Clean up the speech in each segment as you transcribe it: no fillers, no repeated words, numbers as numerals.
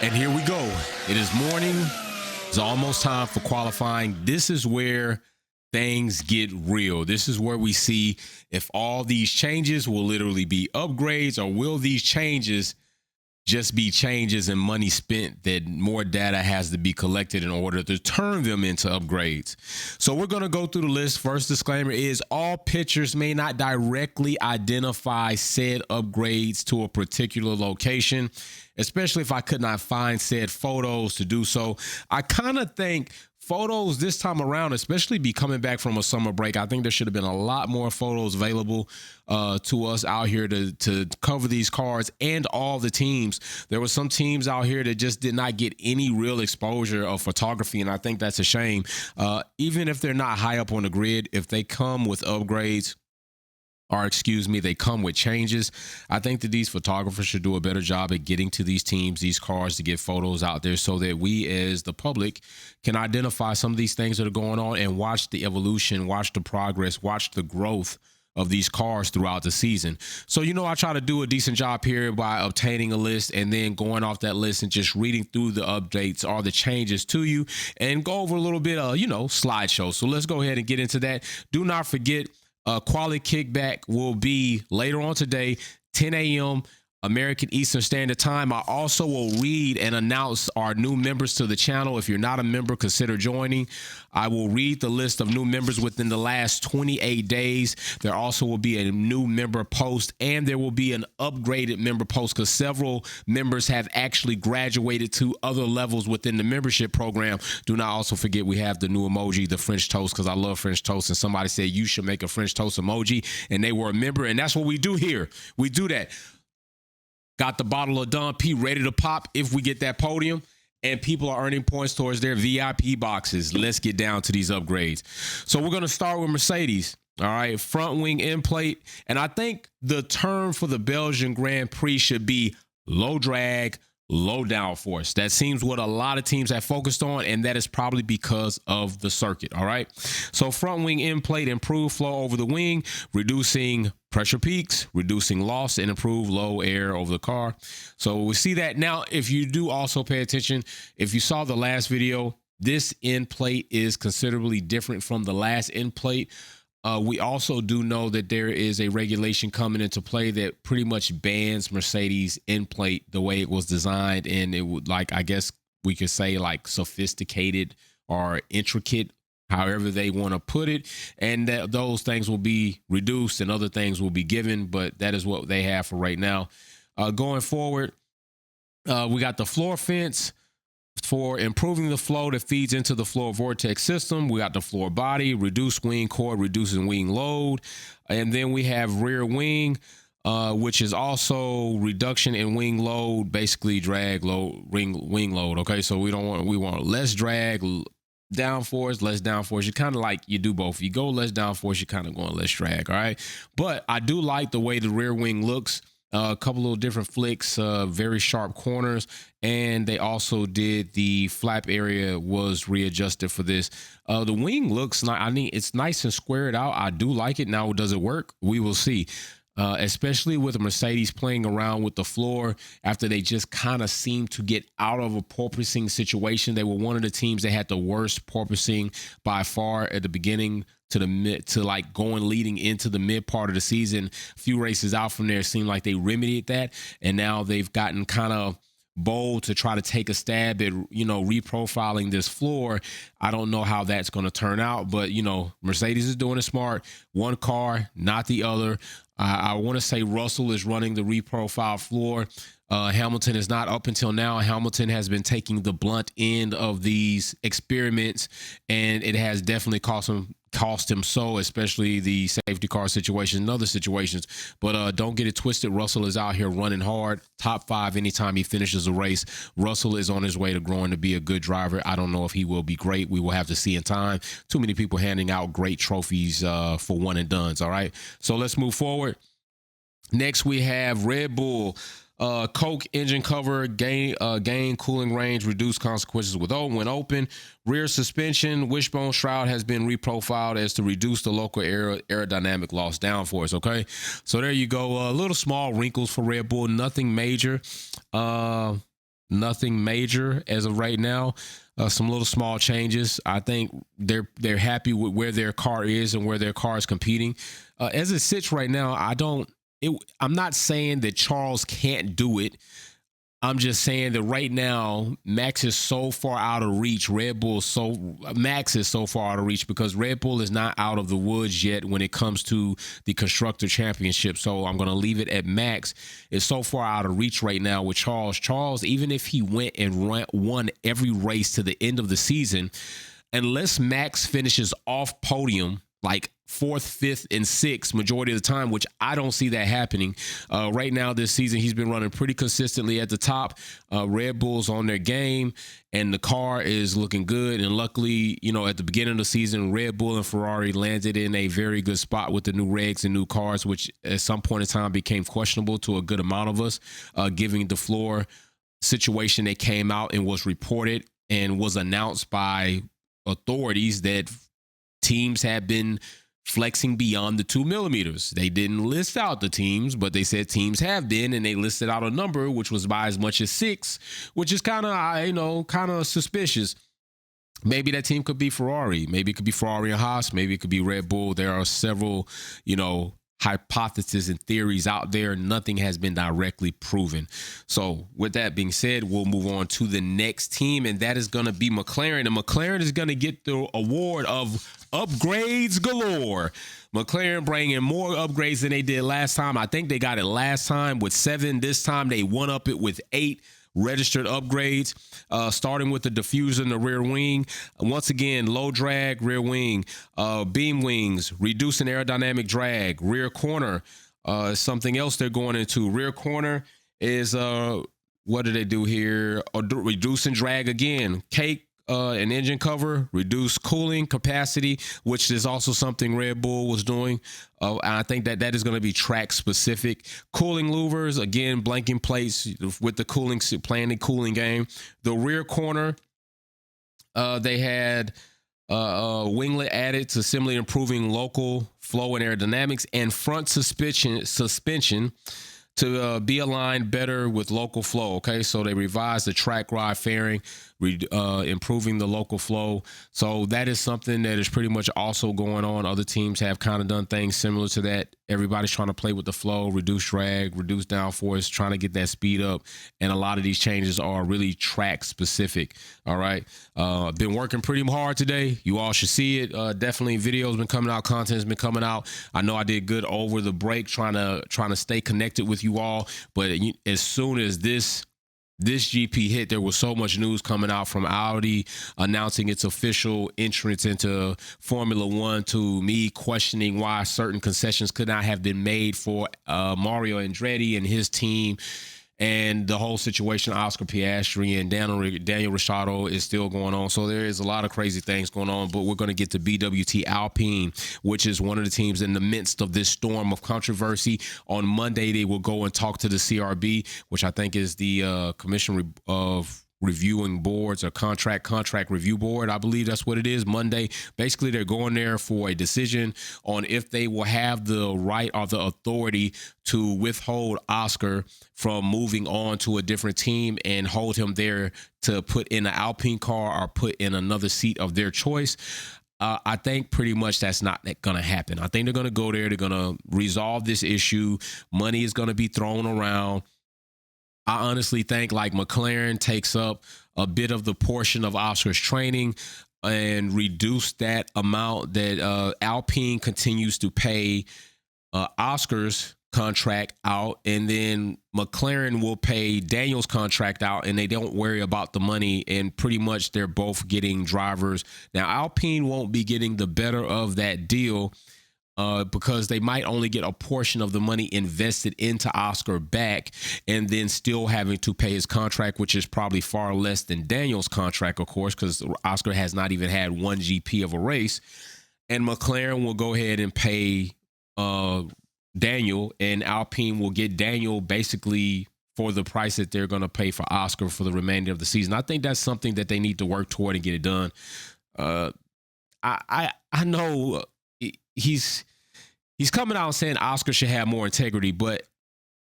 And here we go. It is morning. It's almost time for qualifying. This is where things get real. This is where we see if all these changes will literally be upgrades, or will these changes just be changes and money spent that more data has to be collected in order to turn them into upgrades. So we're going to go through the list. First disclaimer is all pictures may not directly identify said upgrades to a particular location, especially if I could not find said photos to do so. I kind of think photos this time around, especially be coming back from a summer break, I think there should have been a lot more photos available to us out here to cover these cars and all the teams. There were some teams out here that just did not get any real exposure of photography, and I think that's a shame. Even if they're not high up on the grid, if they come with upgrades, or they come with changes, I think that these photographers should do a better job at getting to these teams, these cars, to get photos out there so that we as the public can identify some of these things that are going on and watch the evolution, watch the progress, watch the growth of these cars throughout the season. So, I try to do a decent job here by obtaining a list and then going off that list and just reading through the updates or the changes to you and go over a little bit of, slideshow. So let's go ahead and get into that. Do not forget, quality kickback will be later on today, 10 a.m. American Eastern Standard Time. I also will read and announce our new members to the channel. If you're not a member, consider joining. I will read the list of new members within the last 28 days. There also will be a new member post, and there will be an upgraded member post because several members have actually graduated to other levels within the membership program. Do not also forget we have the new emoji, the French toast, because I love French toast, and somebody said you should make a French toast emoji, and they were a member, and that's what we do here. We do that. Got the bottle of Don P ready to pop if we get that podium, and people are earning points towards their VIP boxes. Let's get down to these upgrades. So we're going to start with Mercedes. All right, front wing end plate. And I think the term for the Belgian Grand Prix should be low drag, low downforce. That seems what a lot of teams have focused on, and that is probably because of the circuit. All right, so front wing end plate, improved flow over the wing, reducing pressure peaks, reducing loss, and improve low air over the car. So we see that. Now, if you do also pay attention, if you saw the last video, this end plate is considerably different from the last end plate. We also do know that there is a regulation coming into play that pretty much bans Mercedes end plate the way it was designed, and it would, I guess we could say, sophisticated or intricate, however they want to put it, and that those things will be reduced and other things will be given, but that is what they have for right now. Going forward, we got the floor fence for improving the flow that feeds into the floor vortex system. We got the floor body, reduced wing cord, reducing wing load. And then we have rear wing, which is also reduction in wing load, basically drag load, wing load. Okay, so we want less drag, downforce, less downforce. You kind of you do both. You go less downforce, you're kind of going less drag. All right, but I do like the way the rear wing looks. A couple little different flicks, very sharp corners, and they also did the flap area was readjusted for this. The wing looks it's nice and squared out. I do like it. Now, does it work? We will see. Especially with Mercedes playing around with the floor after they just kind of seemed to get out of a porpoising situation. They were one of the teams that had the worst porpoising by far at the beginning to the mid, to leading into the mid part of the season. A few races out from there, it seemed like they remedied that, and now they've gotten kind of bold to try to take a stab at reprofiling this floor. I don't know how that's going to turn out, but Mercedes is doing it smart. One car, not the other. I want to say Russell is running the reprofile floor. Hamilton is not. Up until now, Hamilton has been taking the blunt end of these experiments, and it has definitely cost him so, especially the safety car situation and other situations. But don't get it twisted. Russell is out here running hard, top 5 anytime he finishes a race. Russell is on his way to growing to be a good driver. I don't know if he will be great. We will have to see in time. Too many people handing out great trophies for one and dones. All right, so let's move forward. Next, we have Red Bull. Coke engine cover, gain cooling range, reduce consequences when open. Rear suspension, wishbone shroud has been reprofiled as to reduce the local aerodynamic loss downforce. Okay, so there you go. Little small wrinkles for Red Bull, nothing major. Nothing major as of right now. Some little small changes. I think they're happy with where their car is and where their car is competing. As it sits right now, I'm not saying that Charles can't do it. I'm just saying that right now, Max is so far out of reach. Max is so far out of reach because Red Bull is not out of the woods yet when it comes to the Constructor Championship. So I'm going to leave it at Max is so far out of reach right now with Charles. Charles, even if he went and won every race to the end of the season, unless Max finishes off podium, like 4th, 5th, and 6th majority of the time, which I don't see that happening. Right now this season, he's been running pretty consistently at the top. Red Bull's on their game, and the car is looking good. And luckily, at the beginning of the season, Red Bull and Ferrari landed in a very good spot with the new regs and new cars, which at some point in time became questionable to a good amount of us, giving the floor situation that came out and was reported and was announced by authorities that teams have been flexing beyond the 2 millimeters. They didn't list out the teams, but they said teams have been, and they listed out a number, which was by as much as 6, which is kind of suspicious. Maybe that team could be Ferrari. Maybe it could be Ferrari and Haas. Maybe it could be Red Bull. There are several, hypotheses and theories out there. Nothing has been directly proven. So with that being said, we'll move on to the next team, and that is going to be McLaren. And McLaren is going to get the award of upgrades galore. McLaren bringing more upgrades than they did last time. I think they got it last time with 7. This time they one up it with 8 registered upgrades, starting with the diffuser in the rear wing. Once again, low drag rear wing, beam wings, reducing aerodynamic drag. Rear corner, something else they're going into. Rear corner is, what do they do here? Reducing drag again. Cake, an engine cover, reduce cooling capacity, which is also something Red Bull was doing. And I think that is going to be track specific. Cooling louvers, again, blanking plates with the cooling, playing the cooling game. The rear corner, they had winglet added to similarly improving local flow and aerodynamics, and front suspension to be aligned better with local flow. Okay, so they revised the track ride fairing, improving the local flow. So that is something that is pretty much also going on. Other teams have kind of done things similar to that. Everybody's trying to play with the flow, reduce drag, reduce downforce, trying to get that speed up. And a lot of these changes are really track specific. All right. Been working pretty hard today. You all should see it. Definitely videos been coming out. Content's been coming out. I know I did good over the break trying to stay connected with you all. But as soon as this GP hit, there was so much news coming out from Audi announcing its official entrance into Formula One, to me questioning why certain concessions could not have been made for Mario Andretti and his team. And the whole situation, Oscar Piastri and Daniel Ricciardo is still going on. So there is a lot of crazy things going on, but we're going to get to BWT Alpine, which is one of the teams in the midst of this storm of controversy. On Monday, they will go and talk to the CRB, which I think is the Commission of Reviewing Boards, or contract review board. I believe that's what it is. Monday, basically they're going there for a decision on if they will have the right or the authority to withhold Oscar from moving on to a different team and hold him there to put in an Alpine car or put in another seat of their choice. I think pretty much that's not going to happen. I think they're going to go there. They're going to resolve this issue. Money is going to be thrown around. I honestly think like McLaren takes up a bit of the portion of Oscar's training and reduce that amount that Alpine continues to pay Oscar's contract out, and then McLaren will pay Daniel's contract out, and they don't worry about the money, and pretty much they're both getting drivers. Now, Alpine won't be getting the better of that deal because they might only get a portion of the money invested into Oscar back, and then still having to pay his contract, which is probably far less than Daniel's contract, of course, because Oscar has not even had one GP of a race. And McLaren will go ahead and pay Daniel, and Alpine will get Daniel basically for the price that they're going to pay for Oscar for the remainder of the season. I think that's something that they need to work toward and get it done. I know he's coming out saying Oscar should have more integrity, but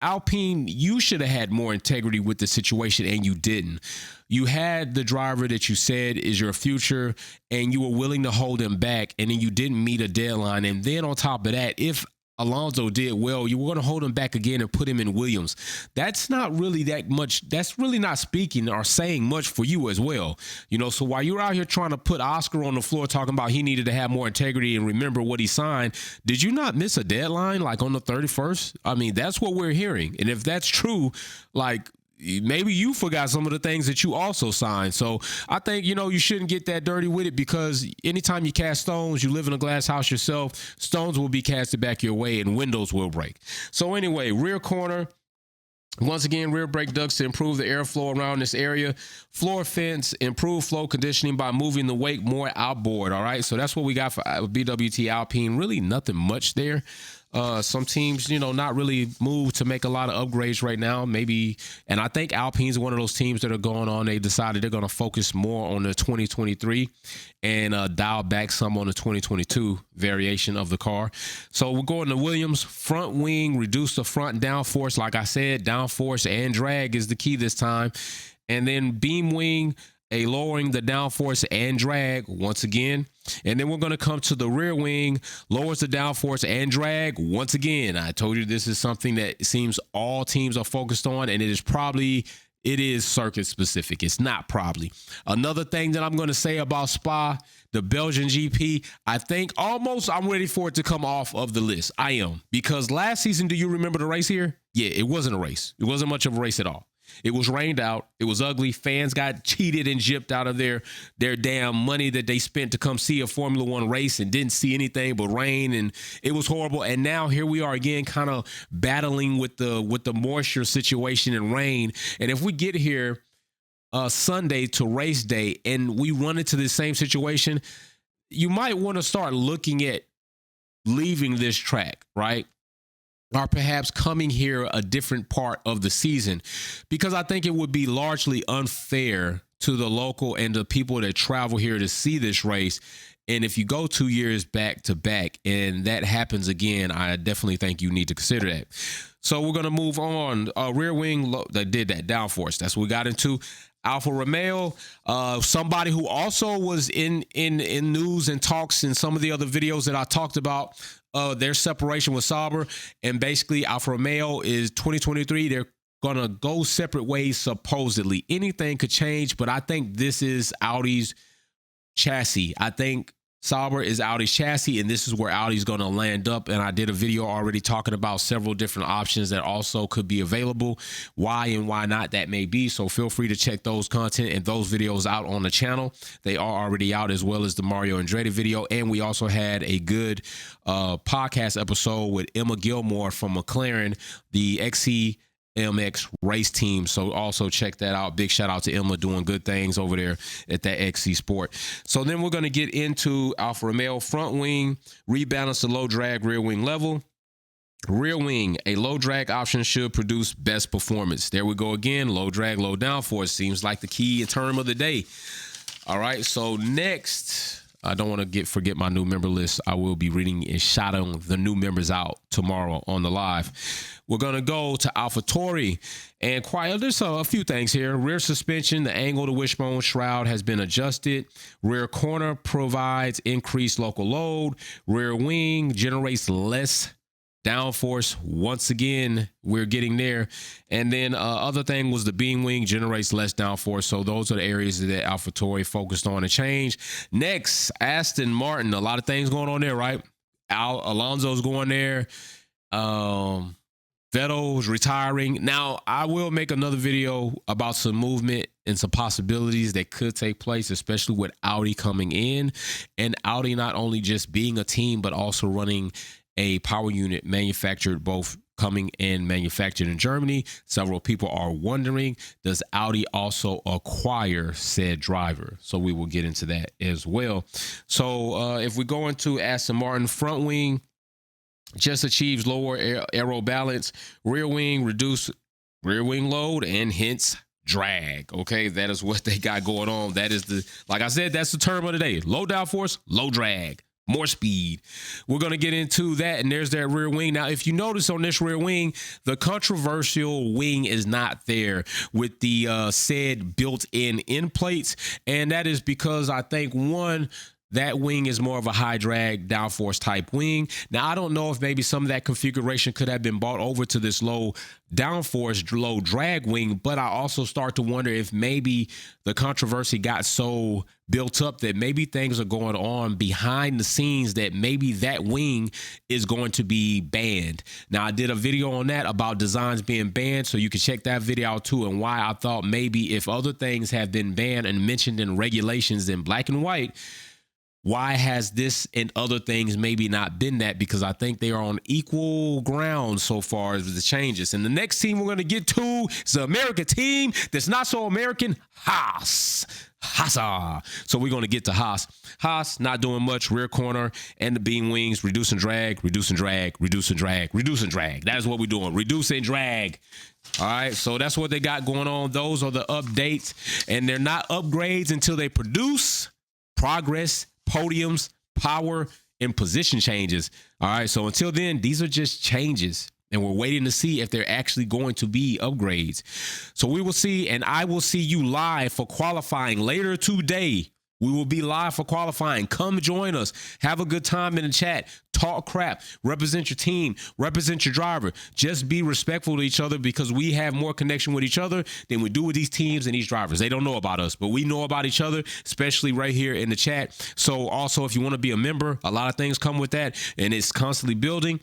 Alpine, you should have had more integrity with the situation, and you didn't. You had the driver that you said is your future, and you were willing to hold him back, and then you didn't meet a deadline. And then on top of that, if Alonso did well, you were going to hold him back again and put him in Williams. That's not really that much. That's really not speaking or saying much for you as well. You know, so while you're out here trying to put Oscar on the floor talking about he needed to have more integrity and remember what he signed, did you not miss a deadline like on the 31st? I mean, that's what we're hearing. And if that's true, like, maybe you forgot some of the things that you also signed. So I think, you know, you shouldn't get that dirty with it, because anytime you cast stones, you live in a glass house yourself, stones will be casted back your way and windows will break. So anyway, rear corner, once again, rear brake ducts to improve the airflow around this area. Floor fence, improve flow conditioning by moving the wake more outboard. All right, so that's what we got for BWT Alpine. Really nothing much there. Some teams, you know, not really moved to make a lot of upgrades right now. Maybe, and I think Alpine's one of those teams that are going on. They decided they're going to focus more on the 2023 and dial back some on the 2022 variation of the car. So we're going to Williams. Front wing, reduce the front downforce. Like I said, downforce and drag is the key this time. And then beam wing, a lowering the downforce and drag once again. And then we're going to come to the rear wing, lowers the downforce and drag once again. I told you this is something that it seems all teams are focused on, and it is circuit specific. It's not probably. Another thing that I'm going to say about Spa, the Belgian GP, I think almost I'm ready for it to come off of the list. I am. Because last season, do you remember the race here? Yeah, it wasn't a race. It wasn't much of a race at all. It was rained out. It was ugly. Fans got cheated and gypped out of their damn money that they spent to come see a Formula One race and didn't see anything but rain, and it was horrible. And now here we are again, kind of battling with the moisture situation and rain. And if we get here Sunday to race day and we run into the same situation, you might want to start looking at leaving this track, right? Or perhaps coming here a different part of the season, because I think it would be largely unfair to the local and the people that travel here to see this race. And if you go 2 years back to back and that happens again, I definitely think you need to consider that. So we're going to move on. Rear wing, that did that downforce. That's what we got into. Alfa Romeo, somebody who also was in news and talks in some of the other videos that I talked about, their separation with Sauber, and basically Alfa Romeo is 2023. They're gonna go separate ways supposedly. Anything could change, but I think this is Audi's chassis. I think Sauber is Audi's chassis, and this is where Audi's going to land up. And I did a video already talking about several different options that also could be available, why and why not that may be. So feel free to check those content and those videos out on the channel. They are already out, as well as the Mario Andretti video. And we also had a good podcast episode with Emma Gilmore from McLaren, the XCMX race team. So also check that out. Big shout out to Emma, doing good things over there at that XC Sport. So then we're going to get into Alfa Romeo. Front wing, rebalance the low drag rear wing level. Rear wing, a low drag option should produce best performance. There we go again. Low drag, low downforce seems like the key term of the day. All right. So next, I don't want to forget my new member list. I will be reading and shouting the new members out tomorrow on the live. We're going to go to AlphaTauri, and there's a few things here. Rear suspension, the angle of the wishbone shroud has been adjusted. Rear corner provides increased local load. Rear wing generates less downforce. Once again, we're getting there. And then other thing was the beam wing generates less downforce. So those are the areas that AlphaTauri focused on to change. Next, Aston Martin. A lot of things going on there, right? Alonso's going there. Vettel's retiring. Now, I will make another video about some movement and some possibilities that could take place, especially with Audi coming in, and Audi not only just being a team, but also running a power unit manufactured, both coming and manufactured in Germany. Several people are wondering, does Audi also acquire said driver? So we will get into that as well. So if we go into Aston Martin, front wing just achieves lower aero balance, rear wing reduce rear wing load, and hence drag. Okay, that is what they got going on. That is like I said, that's the term of the day. Low downforce, low drag. more speed. We're going to get into that, and there's that rear wing. Now, if you notice on this rear wing, the controversial wing is not there with the said built-in end plates, and that is because I think, one, that wing is more of a high drag downforce type wing. Now, I don't know if maybe some of that configuration could have been brought over to this low downforce, low drag wing, but I also start to wonder if maybe the controversy got so built up that maybe things are going on behind the scenes that maybe that wing is going to be banned. Now, I did a video on that about designs being banned, so you can check that video out too, and why I thought maybe if other things have been banned and mentioned in regulations in black and white, why has this and other things maybe not been that? Because I think they are on equal ground so far as the changes. And the next team we're going to get to is an American team that's not so American, Haas. Haas. So we're going to get to Haas. Haas not doing much, rear corner and the beam wings, reducing drag, reducing drag, reducing drag, reducing drag. That's what we're doing, reducing drag. All right, so that's what they got going on. Those are the updates, and they're not upgrades until they produce progress, podiums, power, and position changes. All right, so until then, these are just changes, and we're waiting to see if they're actually going to be upgrades. So we will see, and I will see you live for qualifying later today. We will be live for qualifying. Come join us. Have a good time in the chat. Talk crap. Represent your team. Represent your driver. Just be respectful to each other, because we have more connection with each other than we do with these teams and these drivers. They don't know about us, but we know about each other, especially right here in the chat. So also, if you want to be a member, a lot of things come with that, and it's constantly building.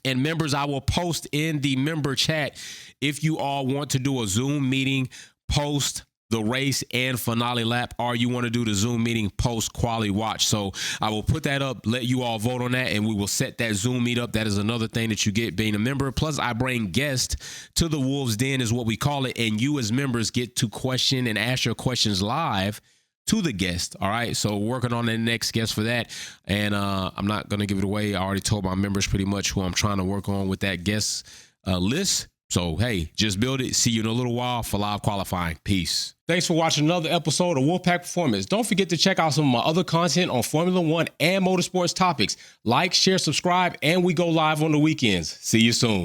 And members, I will post in the member chat if you all want to do a Zoom meeting post the race and finale lap, or you want to do the Zoom meeting post quality watch. So I will put that up, let you all vote on that, and we will set that Zoom meet up. That is another thing that you get being a member. Plus, I bring guests to the Wolves Den, is what we call it, and you as members get to question and ask your questions live to the guest. All right, so working on the next guest for that, and I'm not going to give it away. I already told my members pretty much who I'm trying to work on with that guest list. So, hey, just build it. See you in a little while for live qualifying. Peace. Thanks for watching another episode of Wolfpack Performance. Don't forget to check out some of my other content on Formula One and motorsports topics. Like, share, subscribe, and we go live on the weekends. See you soon.